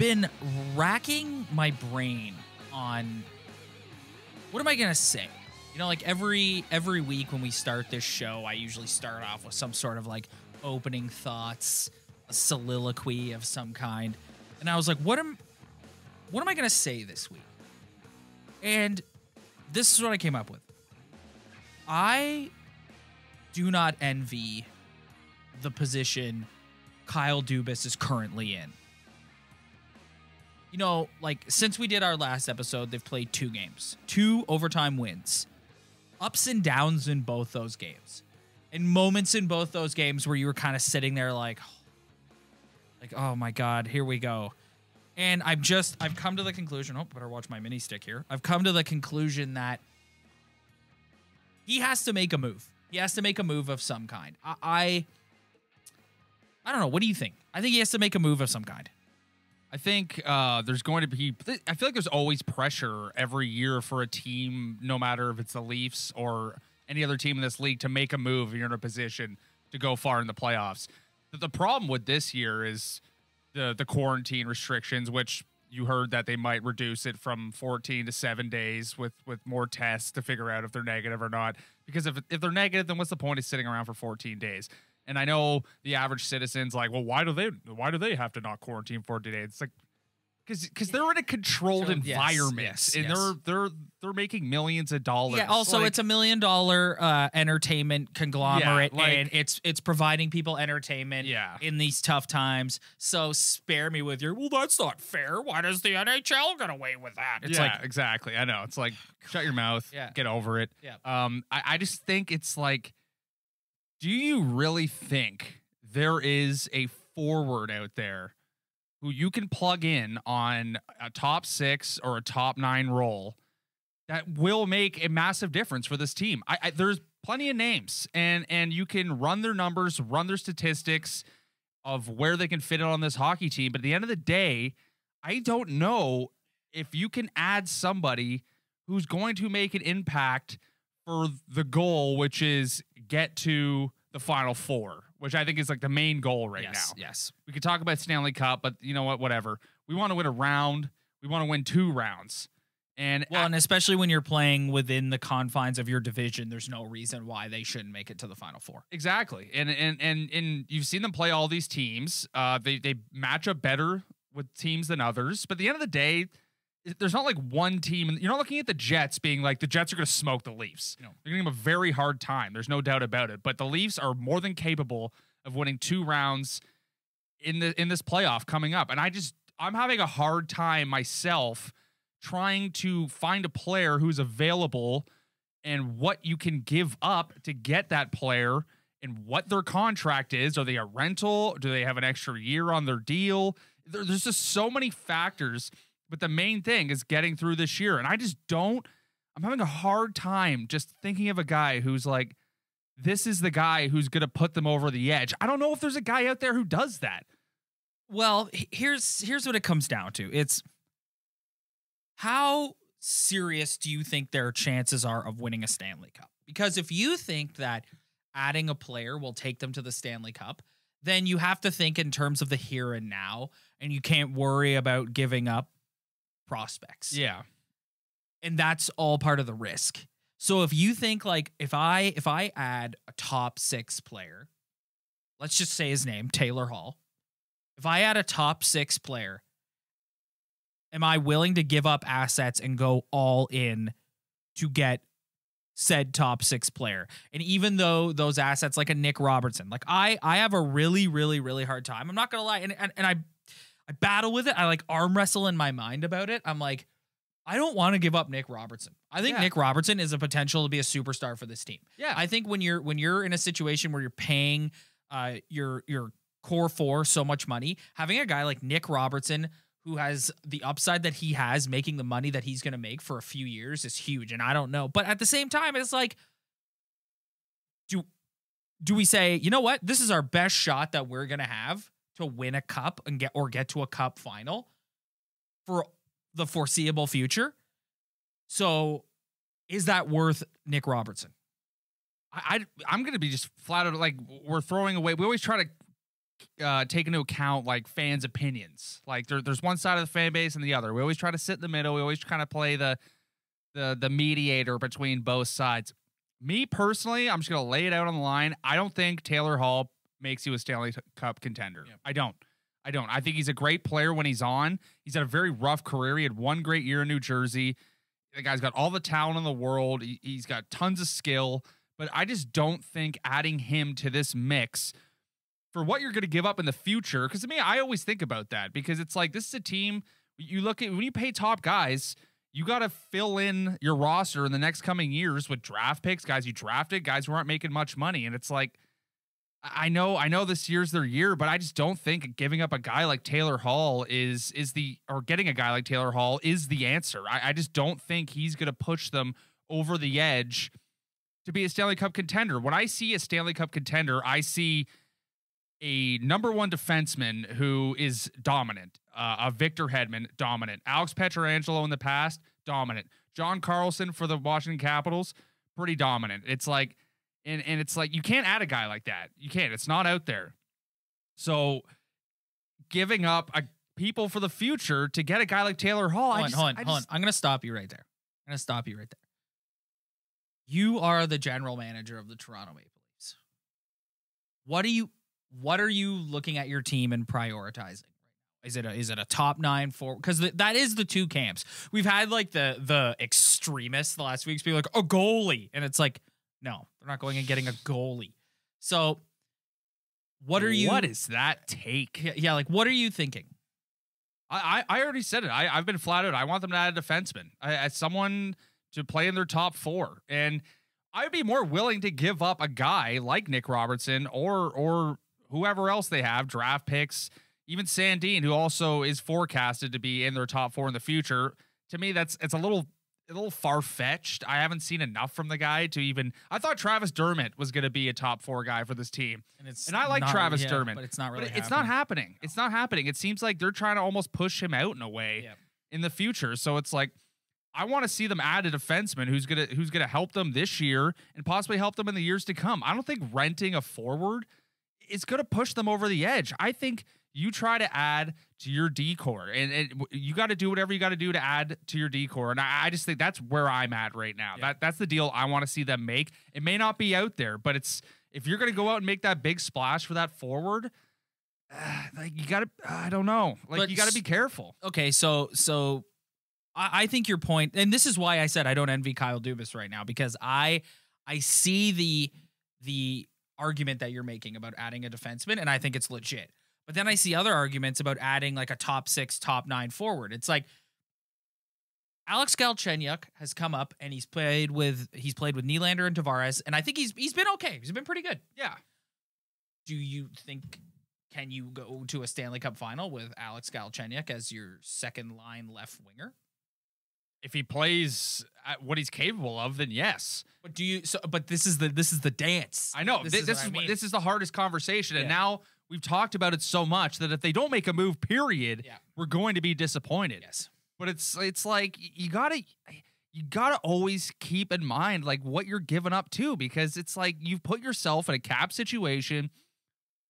been racking my brain on what am I going to say? You know, like every week when we start this show, I usually start off with some sort of like opening thoughts, a soliloquy of some kind. And I was like, what am I going to say this week? And this is what I came up with. I do not envy the position Kyle Dubas is currently in. You know, like since we did our last episode, they've played 2 games, 2 overtime wins, ups and downs in both those games, and moments in both those games where you were kind of sitting there like, oh my God, here we go. And I've come to the conclusion, better watch my mini stick here. I've come to the conclusion that he has to make a move. He has to make a move of some kind. I don't know. What do you think? I think he has to make a move of some kind. I think there's going to be, I feel like there's always pressure every year for a team, no matter if it's the Leafs or any other team in this league, to make a move if you're in a position to go far in the playoffs. The problem with this year is the quarantine restrictions, which you heard that they might reduce it from 14 to 7 days with more tests to figure out if they're negative or not. Because if they're negative, then what's the point of sitting around for 14 days? And I know the average citizen's like, well, why do they have to not quarantine for today? It's like because they're in a controlled environment and they're making millions of dollars. Yeah. Also, it's $1 million entertainment conglomerate, and it's providing people entertainment in these tough times. So spare me with your, well, that's not fair. Why does the NHL get away with that? It's like, exactly. I know. It's like, shut your mouth. Get over it. Yeah. I just think it's like, do you really think there is a forward out there who you can plug in on a top 6 or a top 9 role that will make a massive difference for this team? There's plenty of names, and you can run their numbers, run their statistics of where they can fit it on this hockey team. But at the end of the day, I don't know if you can add somebody who's going to make an impact for the goal, which is get to the Final Four, which I think is like the main goal right now. Yes. We could talk about Stanley Cup, but you know what? Whatever. We want to win a round. We want to win 2 rounds. And especially when you're playing within the confines of your division, there's no reason why they shouldn't make it to the Final Four. Exactly. And you've seen them play all these teams. They match up better with teams than others. But at the end of the day, there's not like one team. You're not looking at the Jets being like, the Jets are going to smoke the Leafs. No. They're going to give them a very hard time. There's no doubt about it. But the Leafs are more than capable of winning 2 rounds in this playoff coming up. And I'm having a hard time myself trying to find a player who's available and what you can give up to get that player and what their contract is. Are they a rental? Do they have an extra year on their deal? There's just so many factors. But the main thing is getting through this year. And I'm having a hard time just thinking of a guy who's like, this is the guy who's going to put them over the edge. I don't know if there's a guy out there who does that. Well, here's what it comes down to. It's how serious do you think their chances are of winning a Stanley Cup? Because if you think that adding a player will take them to the Stanley Cup, then you have to think in terms of the here and now, and you can't worry about giving up prospects. Yeah. And that's all part of the risk. So if you think like, if I add a top 6 player, let's just say his name, Taylor Hall. If I add a top 6 player, am I willing to give up assets and go all in to get said top 6 player? And even though those assets, like a Nick Robertson, like I have a really, really, really hard time. I'm not going to lie. And I battle with it. I like arm wrestle in my mind about it. I'm like, I don't want to give up Nick Robertson. I think Nick Robertson is a potential to be a superstar for this team. Yeah. I think when you're in a situation where you're paying your core 4 so much money, having a guy like Nick Robertson who has the upside that he has, making the money that he's going to make for a few years, is huge. And I don't know. But at the same time, it's like, do we say, you know what? This is our best shot that we're going to have to win a cup and get to a cup final for the foreseeable future. So is that worth Nick Robertson? I'm going to be just flat out like, we're throwing away. We always try to take into account like fans' opinions. Like there's one side of the fan base and the other. We always try to sit in the middle. We always kind of play the mediator between both sides. Me personally, I'm just gonna lay it out on the line. I don't think Taylor Hall makes you a Stanley Cup contender. Yep. I don't. I think he's a great player when he's on. He's had a very rough career. He had one great year in New Jersey. The guy's got all the talent in the world. He's got tons of skill, but I just don't think adding him to this mix for what you're going to give up in the future. Because to me, I always think about that because it's like, this is a team you look at when you pay top guys, you got to fill in your roster in the next coming years with draft picks, guys you drafted, guys who aren't making much money. And it's like, I know this year's their year, but I just don't think giving up a guy like Taylor Hall getting a guy like Taylor Hall is the answer. I just don't think he's going to push them over the edge to be a Stanley Cup contender. When I see a Stanley Cup contender, I see a number one defenseman who is dominant, a Victor Hedman, dominant, Alex Pietrangelo in the past, dominant, John Carlson for the Washington Capitals, pretty dominant. It's like, and it's like, you can't add a guy like that. You can't. It's not out there. So giving up people for the future to get a guy like Taylor Hall. Hold on. I'm going to stop you right there. You are the general manager of the Toronto Maple Leafs. What are you looking at your team and prioritizing? Is it a top 9 forward? Because that is the two camps. We've had like the extremists the last weeks be like a goalie, and it's like, no, they're not going and getting a goalie. So what is that take? Yeah, like what are you thinking? I already said it. I've been flat out. I want them to add a defenseman, as someone to play in their top 4. And I'd be more willing to give up a guy like Nick Robertson or whoever else they have, draft picks, even Sandin, who also is forecasted to be in their top 4 in the future. To me, it's a little far-fetched. I haven't seen enough from the guy to even. I thought Travis Dermott was going to be a top 4 guy for this team, and I like Travis Dermott, but it's not really. It's not happening. No. It's not happening. It seems like they're trying to almost push him out in a way in the future. So it's like, I want to see them add a defenseman who's gonna help them this year and possibly help them in the years to come. I don't think renting a forward is going to push them over the edge. I think you try to add to your decor, and you got to do whatever you got to do to add to your decor. And I just think that's where I'm at right now. Yeah. That's the deal I want to see them make. It may not be out there, but if you're going to go out and make that big splash for that forward, like you got to, I don't know, like but you got to be careful. Okay. So I think your point, and this is why I said I don't envy Kyle Dubas right now, because I see the argument that you're making about adding a defenseman, and I think it's legit. But then I see other arguments about adding like a top 6, top 9 forward. It's like Alex Galchenyuk has come up and he's played with Nylander and Tavares, and I think he's been okay. He's been pretty good. Yeah. Do you think, can you go to a Stanley Cup final with Alex Galchenyuk as your second line left winger? If he plays at what he's capable of, then yes. But but this is the dance. I know. This is the hardest conversation, and now we've talked about it so much that if they don't make a move, period, we're going to be disappointed. Yes. But it's like you gotta always keep in mind like what you're giving up to, because it's like you've put yourself in a cap situation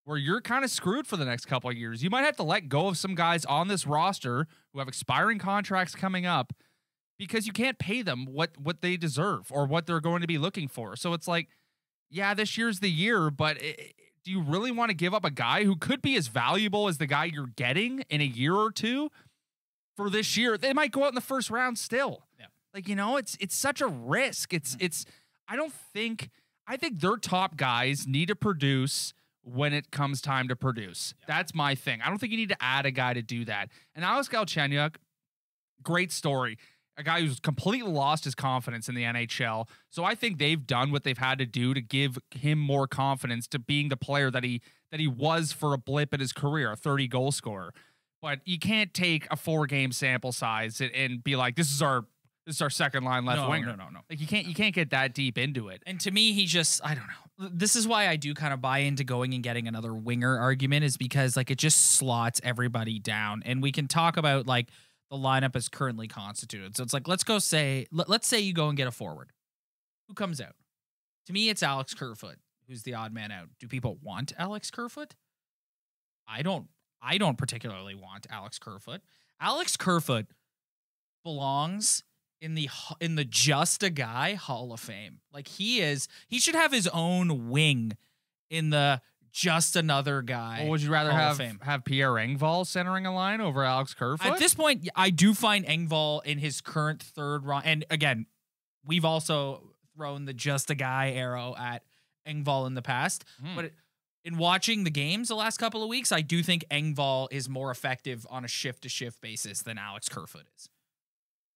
where you're kind of screwed for the next couple of years. You might have to let go of some guys on this roster who have expiring contracts coming up, because you can't pay them what they deserve or what they're going to be looking for. So it's like, yeah, this year's the year, but do you really want to give up a guy who could be as valuable as the guy you're getting in a year or two for this year? They might go out in the first round still. Yeah. Like, it's such a risk. I think their top guys need to produce when it comes time to produce. Yeah. That's my thing. I don't think you need to add a guy to do that. And Alex Galchenyuk, great story. A guy who's completely lost his confidence in the NHL. So I think they've done what they've had to do to give him more confidence to being the player that he was for a blip in his career, a 30-goal scorer. But you can't take a 4-game sample size and be like, this is our second line left winger. No. Like you can't get that deep into it. And to me, I don't know. This is why I do kind of buy into going and getting another winger argument, is because like it just slots everybody down. And we can talk about like the lineup is currently constituted. So it's like, let's say you go and get a forward. Who comes out? To me, it's Alex Kerfoot, who's the odd man out. Do people want Alex Kerfoot? I don't particularly want Alex Kerfoot. Alex Kerfoot belongs in the Just a Guy Hall of Fame. Like he should have his own wing in the Just Another Guy. Well, would you rather Hall of have Fame. Pierre Engvall centering a line over Alex Kerfoot? At this point, I do find Engvall in his current third run. And again, we've also thrown the Just a Guy arrow at Engvall in the past. But in watching the games the last couple of weeks, I do think Engvall is more effective on a shift-to-shift basis than Alex Kerfoot is.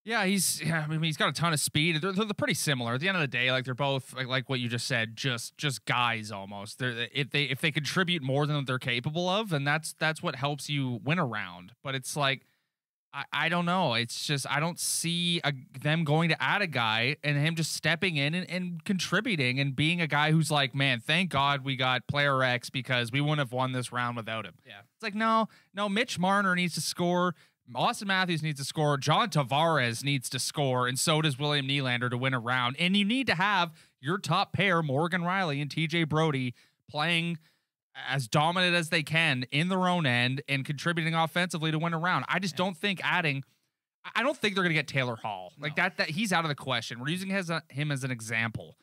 Yeah, he's got a ton of speed. They're pretty similar. At the end of the day, like they're both like what you just said, just guys almost. If they contribute more than they're capable of, then that's what helps you win a round. But it's like I don't know. It's just I don't see them going to add a guy and him just stepping in and contributing and being a guy who's like, man, thank God we got player X because we wouldn't have won this round without him. Yeah, it's like no. Mitch Marner needs to score. Austin Matthews needs to score. John Tavares needs to score, and so does William Nylander to win a round. And you need to have your top pair, Morgan Rielly and TJ Brody, playing as dominant as they can in their own end and contributing offensively to win a round. I just don't think adding. I don't think they're going to get Taylor Hall like that. He's out of the question. We're using him as an example,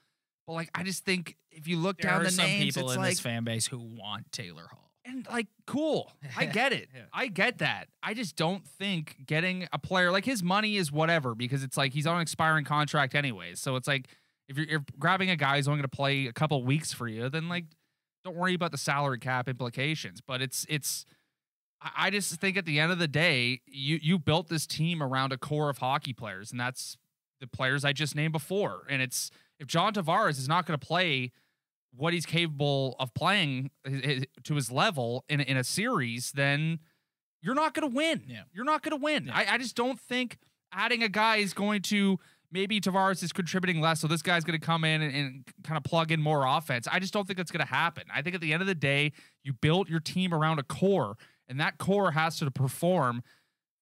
but like I just think if you look down the names, there are some people it's in like, this fan base who want Taylor Hall. And like, cool. I get it. Yeah. I get that. I just don't think getting a player like his money is whatever because it's like he's on an expiring contract anyways. So it's like if you're grabbing a guy who's only going to play a couple weeks for you, then like don't worry about the salary cap implications. But I just think at the end of the day, you built this team around a core of hockey players, and that's the players I just named before. And it's if John Tavares is not going to play what he's capable of playing to his level in a series, then you're not going to win. Yeah. You're not going to win. Yeah. I just don't think adding a guy is going to maybe Tavares is contributing less. So this guy's going to come in and kind of plug in more offense. I just don't think that's going to happen. I think at the end of the day, you built your team around a core, and that core has to perform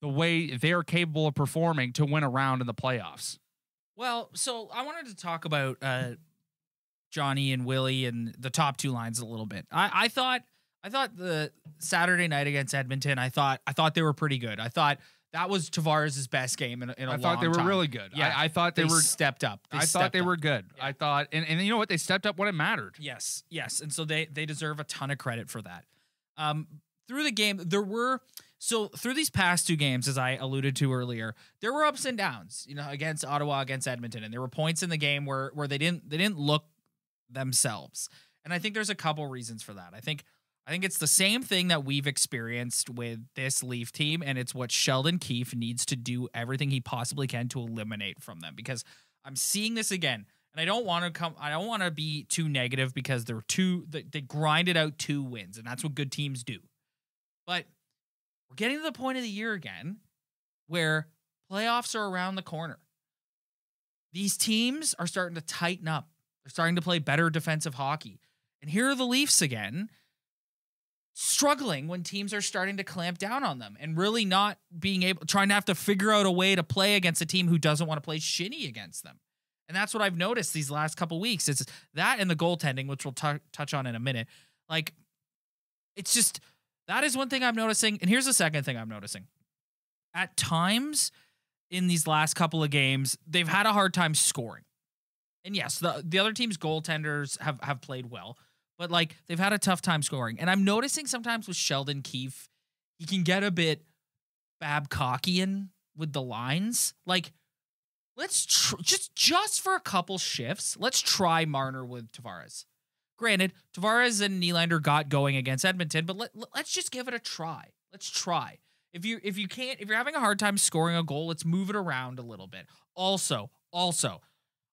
the way they're capable of performing to win a round in the playoffs. Well, so I wanted to talk about, Johnny and Willie and the top two lines a little bit. I thought the Saturday night against Edmonton, I thought they were pretty good. I thought that was Tavares' best game in a long time. I thought they were really good. Yeah, I thought they were stepped up. I thought they were good. Yeah. I thought, and you know what? They stepped up when it mattered. Yes. And so they deserve a ton of credit for that. Through the game, through these past two games, as I alluded to earlier, there were ups and downs, against Ottawa, against Edmonton. And there were points in the game where they didn't look themselves. And I think there's a couple reasons for that. I think it's the same thing that we've experienced with this Leaf team, and it's what Sheldon Keefe needs to do everything he possibly can to eliminate from them, because I'm seeing this again. And I don't want to be too negative because they grinded out 2 wins, and that's what good teams do. But we're getting to the point of the year again where playoffs are around the corner. These teams are starting to tighten up. They're starting to play better defensive hockey. And here are the Leafs again, struggling when teams are starting to clamp down on them and really not trying to have to figure out a way to play against a team who doesn't want to play shinny against them. And that's what I've noticed these last couple weeks. It's that and the goaltending, which we'll touch on in a minute. Like, it's just, that is one thing I'm noticing. And here's the second thing I'm noticing. At times in these last couple of games, they've had a hard time scoring. And yes, the other team's goaltenders have played well, but like they've had a tough time scoring. And I'm noticing sometimes with Sheldon Keefe, he can get a bit Babcockian with the lines. Like, let's just for a couple shifts, let's try Marner with Tavares. Granted, Tavares and Nylander got going against Edmonton, but let's just give it a try. Let's try. If you're having a hard time scoring a goal, let's move it around a little bit. Also,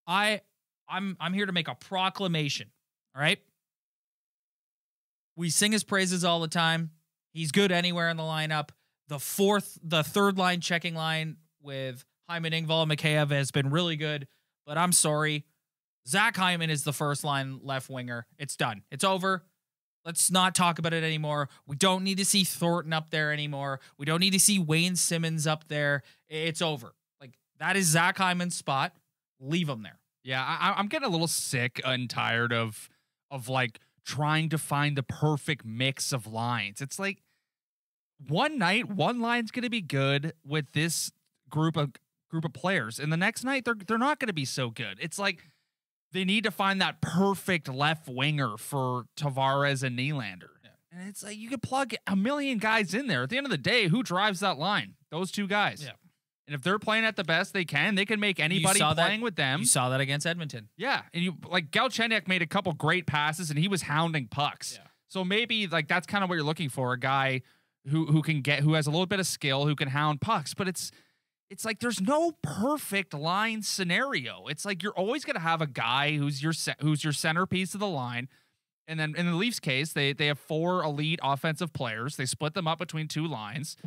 I'm here to make a proclamation. All right. We sing his praises all the time. He's good anywhere in the lineup. The third line checking line with Hyman, Engvall, and Mikheyev has been really good, but I'm sorry. Zach Hyman is the first line left winger. It's done. It's over. Let's not talk about it anymore. We don't need to see Thornton up there anymore. We don't need to see Wayne Simmons up there. It's over. Like, that is Zach Hyman's spot. Leave him there. Yeah, I'm getting a little sick and tired of like trying to find the perfect mix of lines. It's like one night, one line's going to be good with this group of players, and the next night they're not going to be so good. It's like they need to find that perfect left winger for Tavares and Nylander. Yeah. And it's like you could plug a million guys in there. At the end of the day, who drives that line? Those two guys. Yeah. And if they're playing at the best they can make anybody playing with them. You saw that against Edmonton. Yeah. And you like Galchenyuk made a couple great passes and he was hounding pucks. Yeah. So maybe like that's kind of what you're looking for, a guy who has a little bit of skill, who can hound pucks, but it's like there's no perfect line scenario. It's like you're always going to have a guy who's your centerpiece of the line. And then in the Leafs case, they have 4 elite offensive players. They split them up between 2 lines.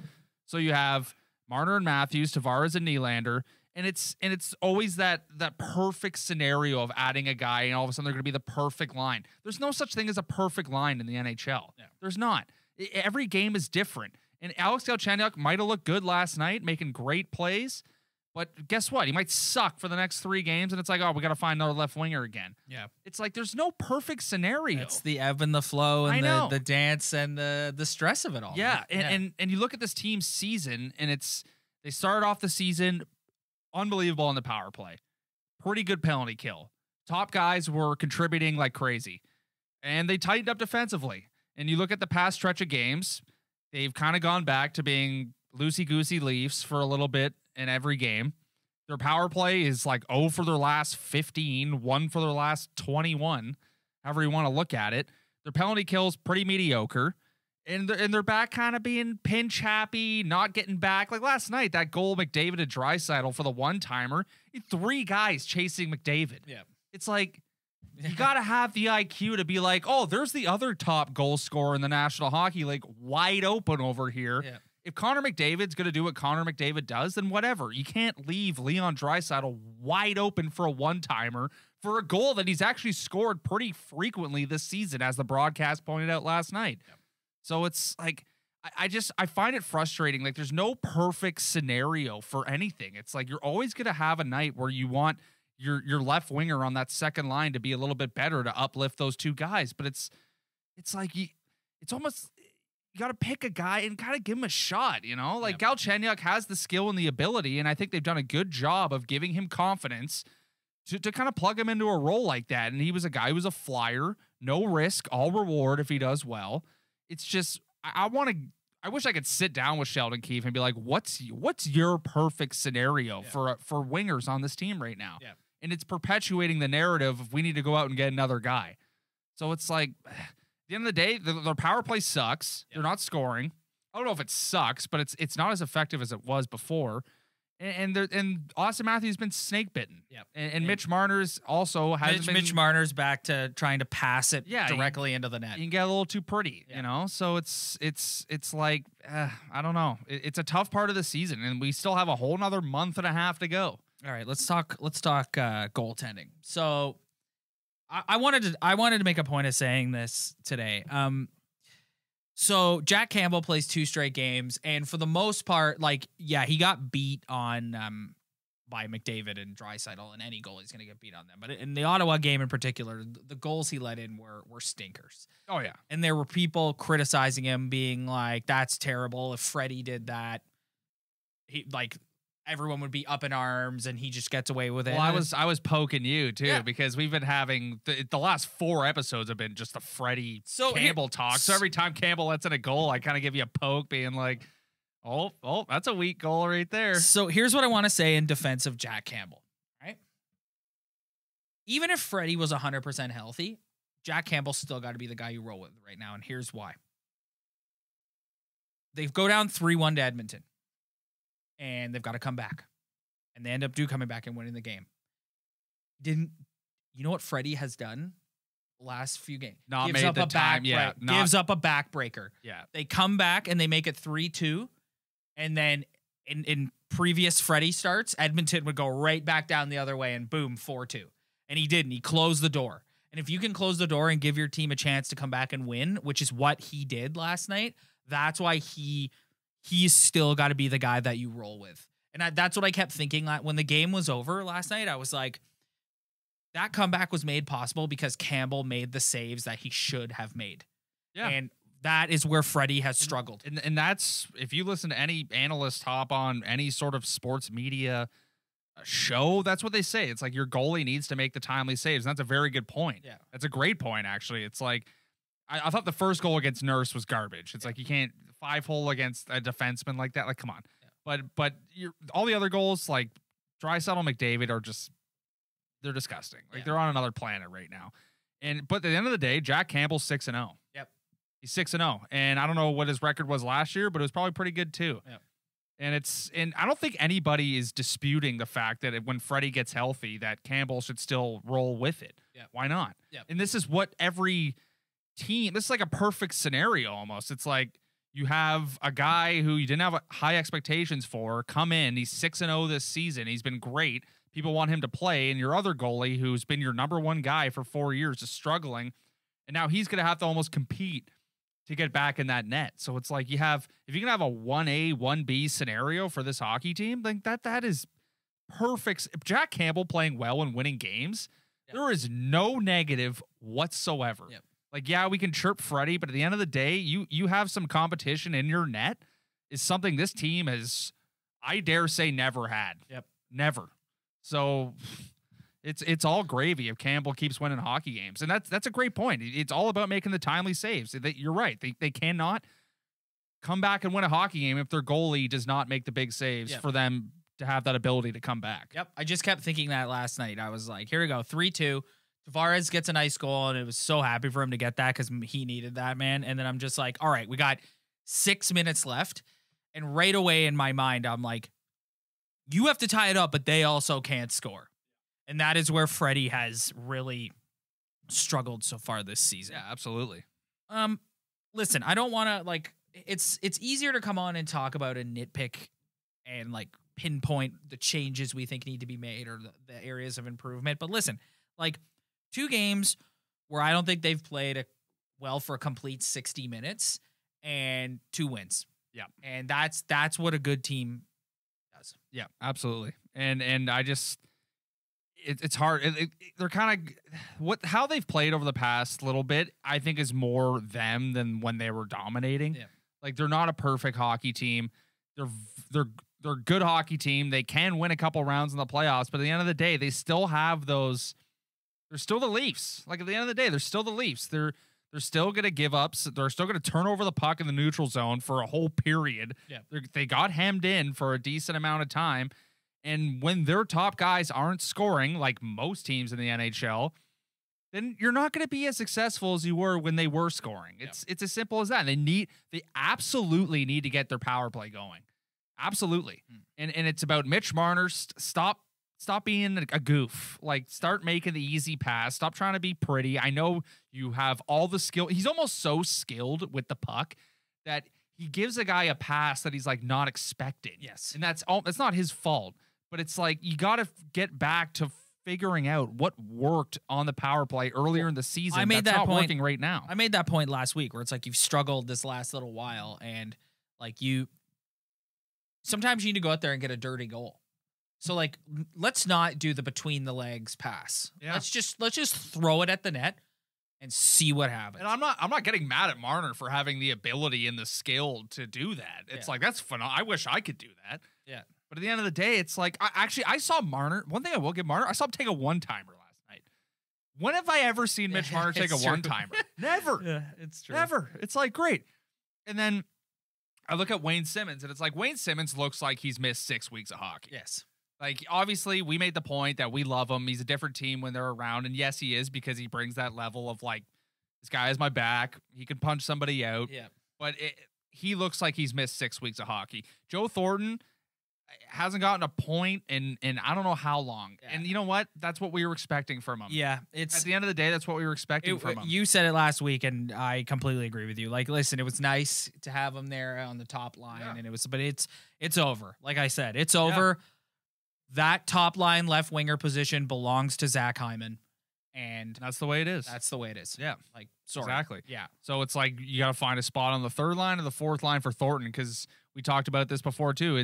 So you have Marner and Matthews, Tavares and Nylander, and it's always that perfect scenario of adding a guy and all of a sudden they're going to be the perfect line. There's no such thing as a perfect line in the NHL. Yeah. There's not. Every game is different. And Alex Galchenyuk might have looked good last night, making great plays, but guess what? He might suck for the next 3 games, and it's like, oh, we got to find another left winger again. Yeah, it's like there's no perfect scenario. It's the ebb and the flow, and the dance and the stress of it all. Yeah, and you look at this team's season, and they started off the season unbelievable on the power play, pretty good penalty kill. Top guys were contributing like crazy, and they tightened up defensively. And you look at the past stretch of games. They've kind of gone back to being loosey-goosey Leafs for a little bit in every game. Their power play is like 0 for their last 15, 1 for their last 21, however you want to look at it. Their penalty kill's pretty mediocre. And they're back kind of being pinch happy, not getting back. Like last night, that goal McDavid to Draisaitl for the one-timer, 3 guys chasing McDavid. Yeah. It's like, you got to have the IQ to be like, oh, there's the other top goal scorer in the National Hockey League wide open over here. Yeah. If Connor McDavid's going to do what Connor McDavid does, then whatever. You can't leave Leon Draisaitl wide open for a one-timer for a goal that he's actually scored pretty frequently this season, as the broadcast pointed out last night. Yeah. So it's like, I find it frustrating. Like there's no perfect scenario for anything. It's like you're always going to have a night where you want your left winger on that second line to be a little bit better to uplift those 2 guys. But it's like it's almost, you got to pick a guy and kind of give him a shot, you know? Like Galchenyuk has the skill and the ability, and I think they've done a good job of giving him confidence to kind of plug him into a role like that. And he was a guy who was a flyer, no risk, all reward if he does well. It's just, I wish I could sit down with Sheldon Keefe and be like, what's your perfect scenario for wingers on this team right now? Yeah. And it's perpetuating the narrative of we need to go out and get another guy. So it's like, at the end of the day, their power play sucks. Yeah. They're not scoring. I don't know if it sucks, but it's not as effective as it was before. And Austin Matthews has been snake bitten. Yeah. And Mitch Marner's also has been. Mitch Marner's back to trying to pass it directly into the net. You can get a little too pretty, you know? So it's like, I don't know. It's a tough part of the season, and we still have a whole nother month and a half to go. All right, let's talk goaltending. So I wanted to make a point of saying this today. So Jack Campbell plays 2 straight games, and for the most part, like, yeah, he got beat on by McDavid and Draisaitl, and any goalie's going to get beat on them. But in the Ottawa game in particular, the goals he let in were stinkers. Oh yeah, and there were people criticizing him, being like, "That's terrible. If Freddie did that, everyone would be up in arms, and he just gets away with it." Well, I was poking you too, because we've been having the last 4 episodes have been just the Freddie Campbell talk. So every time Campbell lets in a goal, I kind of give you a poke, being like, oh, that's a weak goal right there. So here's what I want to say in defense of Jack Campbell, right? Even if Freddie was 100% healthy, Jack Campbell's still got to be the guy you roll with right now, and here's why. They go down 3-1 to Edmonton, and they've got to come back. And they end up coming back and winning the game. You know what Freddie has done last few games? Gives up a backbreaker. Yeah. They come back and they make it 3-2. And then in previous Freddie starts, Edmonton would go right back down the other way and boom, 4-2. And he didn't. He closed the door. And if you can close the door and give your team a chance to come back and win, which is what he did last night, that's why he's still got to be the guy that you roll with. And that's what I kept thinking when the game was over last night. I was like, that comeback was made possible because Campbell made the saves that he should have made. Yeah. And that is where Freddie has struggled. And that's, if you listen to any analyst hop on any sort of sports media show, that's what they say. It's like your goalie needs to make the timely saves. And that's a very good point. Yeah. That's a great point, actually. It's like, I thought the first goal against Nurse was garbage. It's like, you can't 5-hole against a defenseman like that. Like, come on. Yeah. But all the other goals, like Draisaitl, McDavid, are just, they're disgusting. Like, they're on another planet right now. But at the end of the day, Jack Campbell's 6-0. Yep. He's 6-0. And I don't know what his record was last year, but it was probably pretty good too. Yep. And I don't think anybody is disputing the fact that when Freddie gets healthy, that Campbell should still roll with it. Yep. Why not? Yep. And this is what every team, this is like a perfect scenario almost. It's like you have a guy who you didn't have high expectations for come in. He's 6-0 this season. He's been great. People want him to play. And your other goalie, who's been your number one guy for 4 years, is struggling. And now he's going to have to almost compete to get back in that net. So it's like if you can have a 1A, 1B scenario for this hockey team, like that is perfect. If Jack Campbell playing well and winning games, there is no negative whatsoever. Yep. Like, yeah, we can chirp Freddie, but at the end of the day, you have some competition in your net is something this team has, I dare say, never had. Yep. Never. So it's all gravy if Campbell keeps winning hockey games. And that's a great point. It's all about making the timely saves. You're right. They cannot come back and win a hockey game if their goalie does not make the big saves for them to have that ability to come back. Yep. I just kept thinking that last night. I was like, here we go, 3-2. Tavares gets a nice goal, and it was so happy for him to get that because he needed that, man. And then I'm just like, all right, we got 6 minutes left. And right away in my mind, I'm like, you have to tie it up, but they also can't score. And that is where Freddie has really struggled so far this season. Yeah, absolutely. Listen, I don't want to it's easier to come on and talk about a nitpick and like pinpoint the changes we think need to be made or the areas of improvement. But listen, like 2 games where I don't think they've played well for a complete 60 minutes and 2 wins. Yeah. And that's what a good team does. Yeah, absolutely. And I just, it's hard. They're kind of how they've played over the past little bit, I think is more them than when they were dominating. Yeah. Like they're not a perfect hockey team. They're a good hockey team. They can win a couple rounds in the playoffs, but at the end of the day, they still have those. They're still the Leafs. Like at the end of the day, they're still the Leafs. They're still going to give up. They're still going to turn over the puck in the neutral zone for a whole period. Yeah. They got hemmed in for a decent amount of time. And when their top guys aren't scoring, like most teams in the NHL, then you're not going to be as successful as you were when they were scoring. It's as simple as that. They absolutely need to get their power play going. Absolutely. And it's about Mitch Marner. Stop being a goof. Like, start making the easy pass. Stop trying to be pretty. I know you have all the skill. He's almost so skilled with the puck that he gives a guy a pass that he's like not expecting. Yes. And that's not his fault. But it's like you got to get back to figuring out what worked on the power play earlier in the season. I made that's that not point working right now. I made that point last week where it's like you've struggled this last little while, and like sometimes you need to go out there and get a dirty goal. So like, let's not do the between the legs pass. Yeah. Let's just throw it at the net and see what happens. And I'm not getting mad at Marner for having the ability and the skill to do that. It's like, that's phenomenal. I wish I could do that. Yeah. But at the end of the day, it's like, I saw Marner. One thing I will give Marner, I saw him take a one-timer last night. When have I ever seen Mitch Marner take a one-timer? Never. Yeah, it's true. Never. It's like, great. And then I look at Wayne Simmons, and it's like, Wayne Simmons looks like he's missed 6 weeks of hockey. Yes. Like, obviously, we made the point that we love him. He's a different team when they're around. And yes, he is, because he brings that level of like, this guy has my back. He can punch somebody out. Yeah. But he looks like he's missed 6 weeks of hockey. Joe Thornton hasn't gotten a point in I don't know how long. Yeah. And you know what? That's what we were expecting from him. Yeah. At the end of the day, that's what we were expecting from him. You said it last week, and I completely agree with you. Like, listen, it was nice to have him there on the top line, and but it's over. Like I said, it's over. Yeah. That top line left winger position belongs to Zach Hyman, and that's the way it is. That's the way it is. Yeah. Like, sorry. Exactly. Yeah. So it's like you got to find a spot on the third line or the fourth line for Thornton, because we talked about this before too.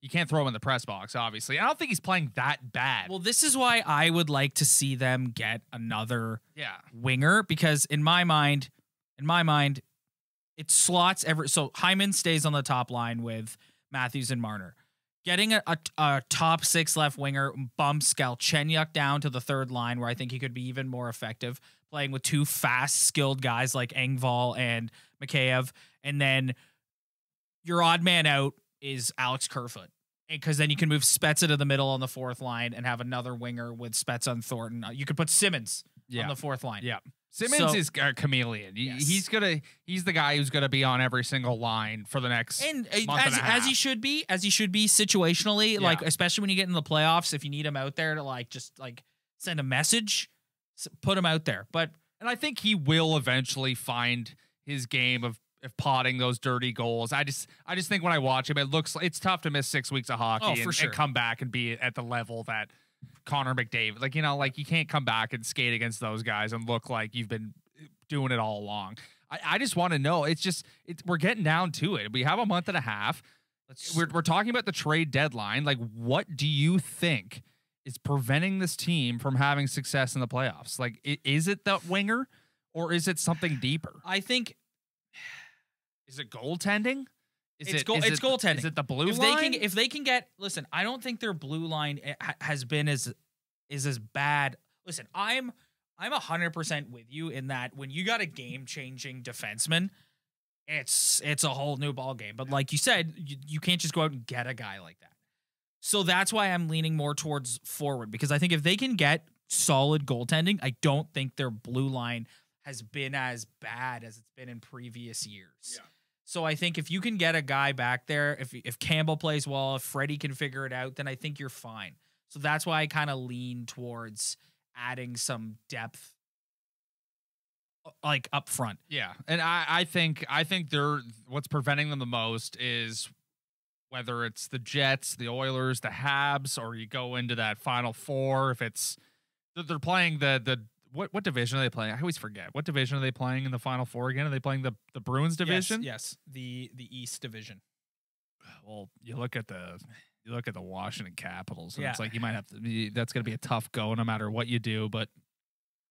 you can't throw him in the press box, obviously. I don't think he's playing that bad. Well, this is why I would like to see them get another winger, because in my mind, it slots so Hyman stays on the top line with Matthews and Marner. Getting a top 6 left winger bumps Galchenyuk down to the third line, where I think he could be even more effective, playing with 2 fast, skilled guys like Engvall and Mikheyev. And then your odd man out is Alex Kerfoot, because then you can move Spezza to the middle on the fourth line and have another winger with Spezza and Thornton. You could put Simmons on the fourth line. Yeah. Simmons is a chameleon. Yes. He's the guy who's gonna be on every single line for the next month and a half. As he should be situationally, like especially when you get in the playoffs. If you need him out there to just send a message, put him out there. And I think he will eventually find his game of potting those dirty goals. I just think when I watch him, it's tough to miss 6 weeks of hockey and come back and be at the level that Connor McDavid, you can't come back and skate against those guys and look like you've been doing it all along. I just want to know. We're getting down to it. We have a month and a half. We're talking about the trade deadline. What do you think is preventing this team from having success in the playoffs? Is it the winger, or is it something deeper? I think. Is it goaltending? It's goaltending. Is it the blue line? If they can get, listen, I don't think their blue line has been as bad. Listen, I'm 100% with you in that when you got a game-changing defenseman, it's a whole new ball game. But like you said, you can't just go out and get a guy like that. So that's why I'm leaning more towards forward, because I think if they can get solid goaltending, I don't think their blue line has been as bad as it's been in previous years. Yeah. So I think if you can get a guy back there, if Campbell plays well, if Freddie can figure it out, then I think you're fine. So that's why I kind of lean towards adding some depth, up front. Yeah, and I think they're what's preventing them the most is whether it's the Jets, the Oilers, the Habs, or you go into that Final Four. If it's they're playing the what division are they playing? I always forget. What division are they playing in the Final Four again? Are they playing the Bruins division? Yes, the East division. Well, you look at the Washington Capitals, and it's you might have to. That's going to be a tough go, no matter what you do. But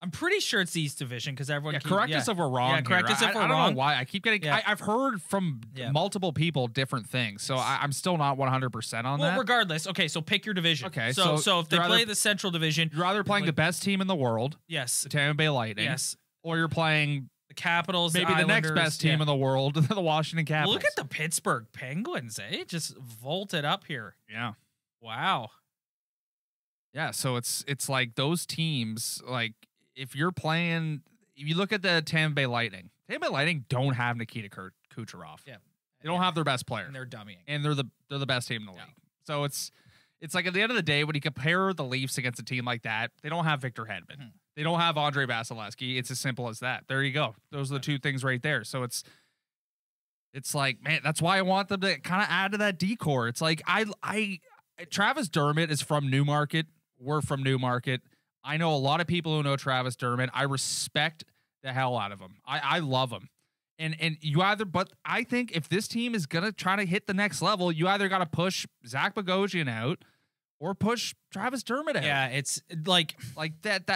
I'm pretty sure it's the East division, because everyone. Correct us if we're wrong. Yeah, correct us if we're wrong. I don't know why I keep getting. Yeah. I've heard from multiple people different things, so I'm still not 100% on that. Well, regardless, okay. So pick your division. Okay, so if they play the Central Division, you're either playing the best team in the world, yes, the Tampa Bay Lightning, yes, or you're playing the Capitals, maybe the next best team in the world, the Washington Capitals. Look at the Pittsburgh Penguins, Just vaulted up here. Yeah. Wow. Yeah, so it's like those teams, if you're playing, if you look at the Tampa Bay Lightning don't have Nikita Kucherov. Yeah. They don't have their best player. And they're dummying. And they're the best team in the league. So it's like at the end of the day, when you compare the Leafs against a team like that, they don't have Victor Hedman. Mm-hmm. They don't have Andre Vasilevsky. It's as simple as that. There you go. Those are the two things right there. So it's like, man, that's why I want them to kind of add to that decor. It's like Travis Dermott is from Newmarket. We're from Newmarket. I know a lot of people who know Travis Dermott. I respect the hell out of him. I love him. And but I think if this team is going to try to hit the next level, you either got to push Zach Bogosian out or push Travis Dermott out. Yeah, it's like that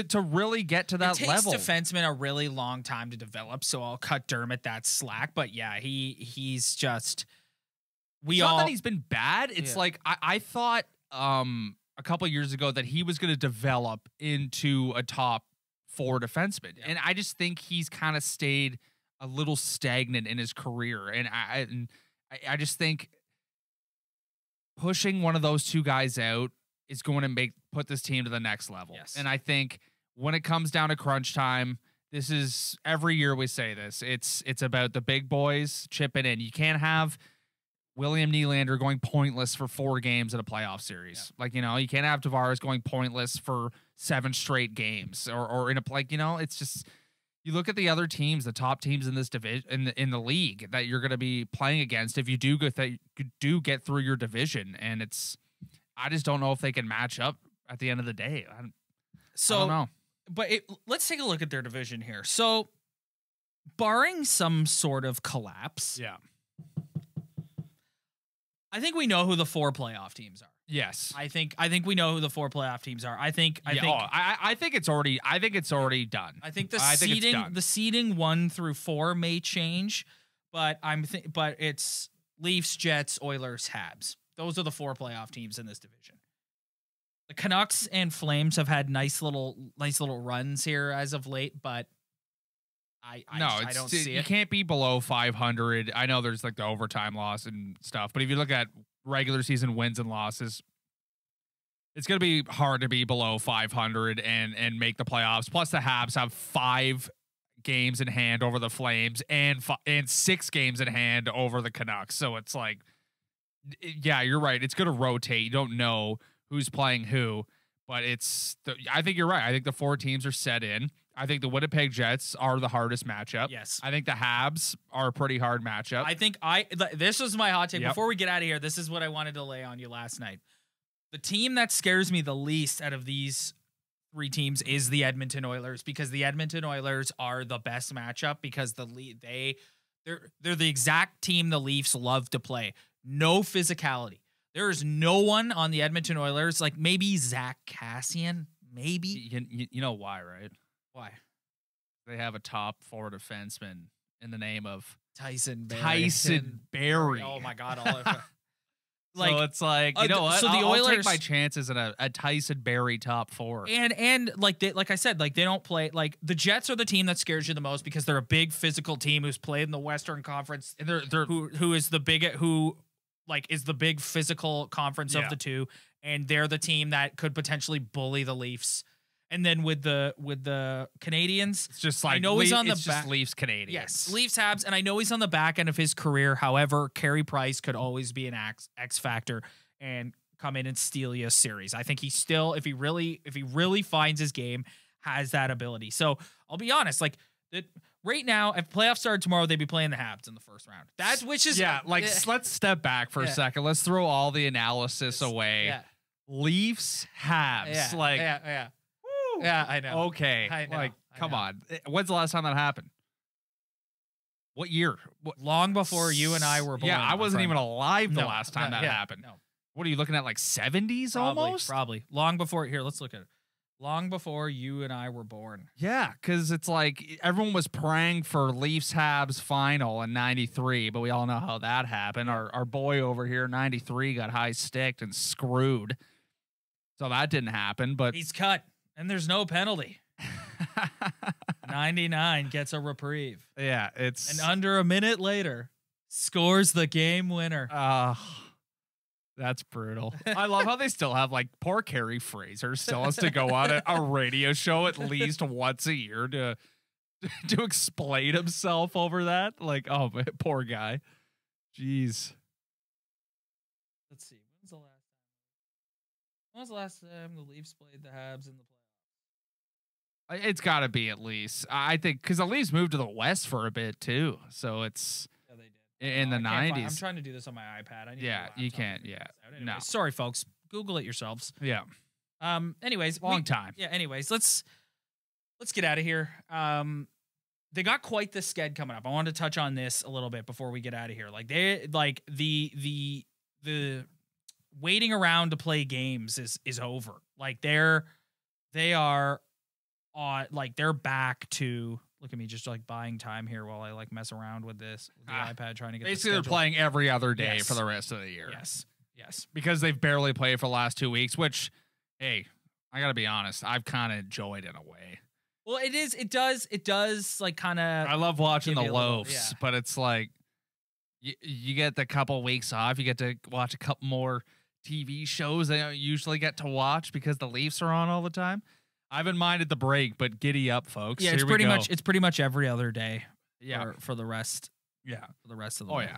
to really get to that level. It takes defensemen a really long time to develop, so I'll cut Dermott that slack. But yeah, he's just not that he's been bad. It's I thought a couple years ago that he was going to develop into a top 4 defenseman, and I just think he's kind of stayed a little stagnant in his career, and I just think pushing one of those two guys out is going to put this team to the next level. Yes. And I think when it comes down to crunch time, this is every year we say this. It's about the big boys chipping in. You can't have William Nylander going pointless for 4 games in a playoff series. Yeah. You can't have Tavares going pointless for 7 straight games or in a it's just, you look at the other teams, the top teams in this division in the league that you're going to be playing against if you do get through your division, and I just don't know if they can match up at the end of the day. I don't know. But let's take a look at their division here. So, barring some sort of collapse, I think we know who the 4 playoff teams are. Yes. I think we know who the 4 playoff teams are. I think it's already done. I think the seeding 1 through 4 may change, but but it's Leafs, Jets, Oilers, Habs. Those are the 4 playoff teams in this division. The Canucks and Flames have had nice little runs here as of late, but I don't see it. You can't be below 500. I know there's like the overtime loss and stuff, but if you look at regular season wins and losses, it's going to be hard to be below 500 and make the playoffs. Plus, the Habs have 5 games in hand over the Flames and 6 games in hand over the Canucks. So it's like, yeah, you're right. It's going to rotate. You don't know who's playing who, but I think you're right. I think the 4 teams are set in. I think the Winnipeg Jets are the hardest matchup. Yes. I think the Habs are a pretty hard matchup. I think this was my hot take. Yep. Before we get out of here, this is what I wanted to lay on you last night. The team that scares me the least out of these 3 teams is the Edmonton Oilers, because the Edmonton Oilers are the best matchup because they're the exact team the Leafs love to play. No physicality. There is no one on the Edmonton Oilers, like maybe Zach Kassian, maybe. You know why, right? Why? They have a top 4 defenseman in the name of Tyson Barrie. Oh my God! So it's like, you know what? So I'll take my chances in a Tyson Barrie top 4. And like I said, like they don't play, like the Jets are the team that scares you the most because they're a big physical team who's played in the Western Conference, and who is the big physical conference of the 2, and they're the team that could potentially bully the Leafs. And then with the Canadians, it's just like, I know he's on the back. Leafs Canadians. Yes, Leafs Habs, and I know he's on the back end of his career. However, Carey Price could always be an X factor and come in and steal you a series. I think he still, if he really finds his game, has that ability. So I'll be honest, like right now, if playoffs started tomorrow, they'd be playing the Habs in the first round. Let's step back for a second. Let's throw all the analysis away. Yeah. Leafs Habs, Yeah, I know. Okay. I know. Come on. When's the last time that happened? What year? Long before you and I were born. Yeah, I wasn't even alive the last time that happened. No. What are you looking at, like 70s almost? Probably. Long before, here, let's look at it. Long before you and I were born. Yeah, because it's like everyone was praying for Leafs Habs final in 93, but we all know how that happened. Our boy over here, 93, got high sticked and screwed. So that didn't happen, but he's cut. And there's no penalty. 99 gets a reprieve. Yeah, and under a minute later, scores the game winner. That's brutal. I love how they still have, like, poor Carrie Fraser still has to go on a radio show at least once a year to explain himself over that. Like, oh, poor guy. Jeez. Let's see. When was the last time the Leafs played the Habs in the playoffs? It's got to be at least. I think because the Leafs moved to the West for a bit too, so it's they did in the 90s. I'm trying to do this on my iPad. You can't. Yeah, anyway, no. Sorry, folks. Google it yourselves. Yeah. Anyways, long time. Yeah. Anyways, let's get out of here. They got quite the sked coming up. I wanted to touch on this a little bit before we get out of here. Like the waiting around to play games is over. Like they are on, like they're back to, look at me just like buying time here while I like mess around with the iPad trying to get basically they're playing every other day for the rest of the year. Yes. Because they've barely played for the last 2 weeks, which, hey, I gotta be honest, I've kind of enjoyed in a way. Well, it does like kind of, I love watching the loafs, but it's like you get the couple weeks off, you get to watch a couple more TV shows they don't usually get to watch because the Leafs are on all the time. I haven't minded the break, but giddy up, folks. Yeah, it's pretty much every other day. Yeah, for the rest. Yeah, for the rest of the.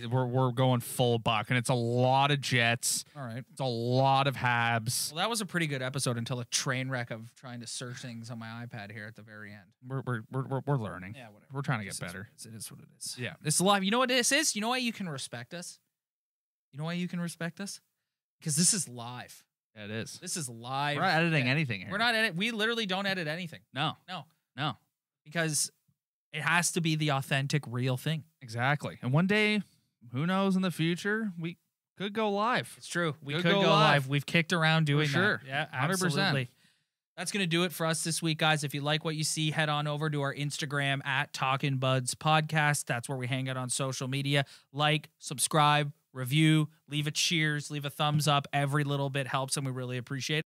We're going full buck, and it's a lot of Jets. All right, it's a lot of Habs. Well, that was a pretpretty good episode until a train wreck of trying to search things on my iPad here at the very end. We're learning. Yeah, whatever. We're trying to get better. It is what it is. Yeah, it's live. You know what this is? You know why you can respect us? You know why you can respect us? Because this is live. Yeah, it is. This is live. We're not editing anything here. We're not we literally don't edit anything. No. Because it has to be the authentic, real thing. Exactly. And one day, who knows in the future, we Could go live. It's true. We Could could go go live. live. We've kicked around doing sure. that. Yeah, 100%. absolutely. That's going to do it for us this week, guys. If you like what you see, head on over to our Instagram at Talkin' Buds Podcast. That's where we hang out on social media. Like, subscribe, review, leave a cheers, leave a thumbs up. Every little bit helps, and we really appreciate it.